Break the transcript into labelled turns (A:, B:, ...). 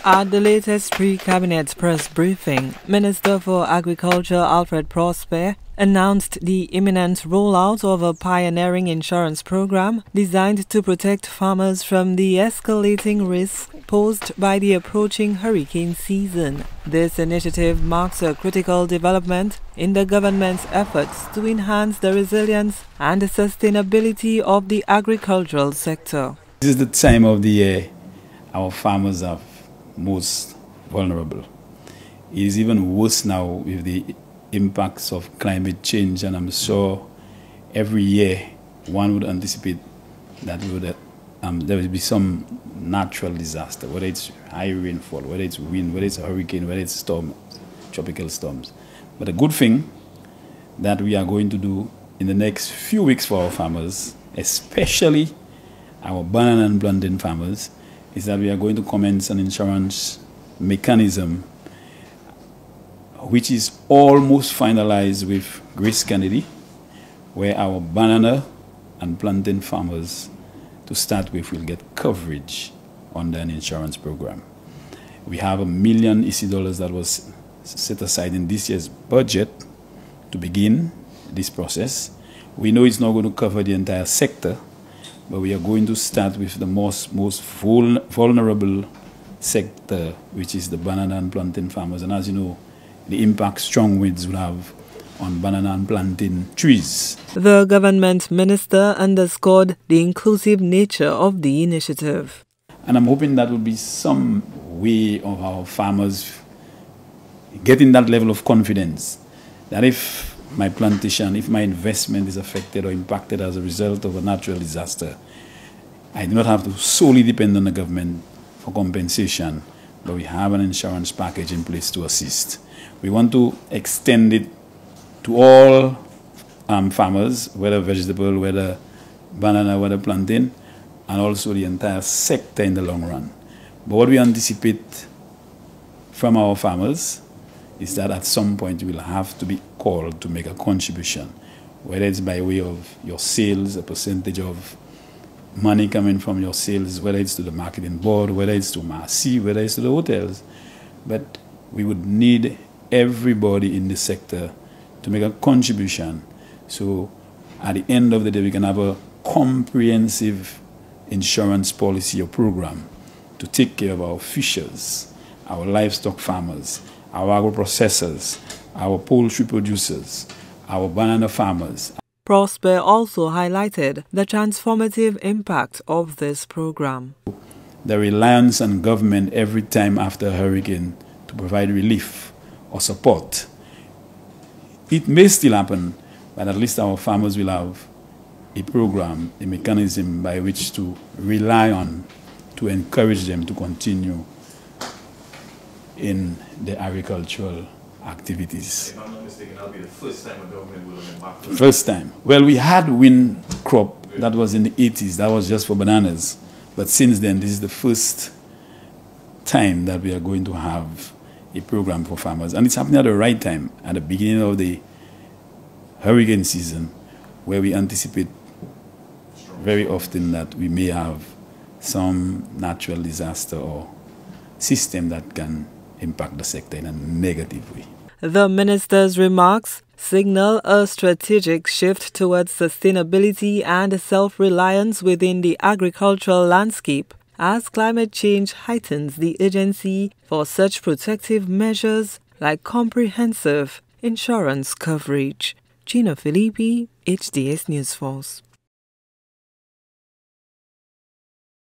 A: At the latest pre-cabinet press briefing, Minister for Agriculture Alfred Prospere announced the imminent rollout of a pioneering insurance program designed to protect farmers from the escalating risks posed by the approaching hurricane season. This initiative marks a critical development in the government's efforts to enhance the resilience and sustainability of the agricultural sector.
B: This is the time of the year our farmers are most vulnerable. It is even worse now with the impacts of climate change, and I'm sure every year one would anticipate that there will be some natural disaster, whether it's high rainfall, whether it's wind, whether it's a hurricane, whether it's storm, tropical storms. But the good thing that we are going to do in the next few weeks for our farmers, especially our banana and plantain farmers, is that we are going to commence an insurance mechanism which is almost finalized with Grace Kennedy, where our banana and plantain farmers, to start with, will get coverage under an insurance program. We have $1 million that was set aside in this year's budget to begin this process. We know it's not going to cover the entire sector, but we are going to start with the most vulnerable sector, which is the banana and plantain farmers. And as you know, the impact strong winds will have on banana and plantain trees.
A: The government minister underscored the inclusive nature of the initiative.
B: And I'm hoping that will be some way of our farmers getting that level of confidence that if my plantation, if my investment is affected or impacted as a result of a natural disaster, I do not have to solely depend on the government for compensation, but we have an insurance package in place to assist. We want to extend it to all farmers, whether vegetable, whether banana, whether plantain, and also the entire sector in the long run. But what we anticipate from our farmers is that at some point you will have to be called to make a contribution, whether it's by way of your sales, a percentage of money coming from your sales, whether it's to the marketing board, whether it's to Marcy, whether it's to the hotels. But we would need everybody in the sector to make a contribution. So at the end of the day, we can have a comprehensive insurance policy or program to take care of our fishers, our livestock farmers, our agro-processors, our poultry producers, our banana farmers.
A: Prospere also highlighted the transformative impact of this program.
B: The reliance on government every time after a hurricane to provide relief or support. It may still happen, but at least our farmers will have a program, a mechanism by which to rely on to encourage them to continue in the agricultural activities.
C: If I'm not mistaken, that'll be the first time a government will embark.
B: First time. Well, we had wind crop that was in the 80s. That was just for bananas. But since then, this is the first time that we are going to have a program for farmers. And it's happening at the right time, at the beginning of the hurricane season, where we anticipate very often that we may have some natural disaster or system that can impact the sector in a negative way.
A: The minister's remarks signal a strategic shift towards sustainability and self-reliance within the agricultural landscape as climate change heightens the urgency for such protective measures like comprehensive insurance coverage. Gina Filippi, HDS News Force.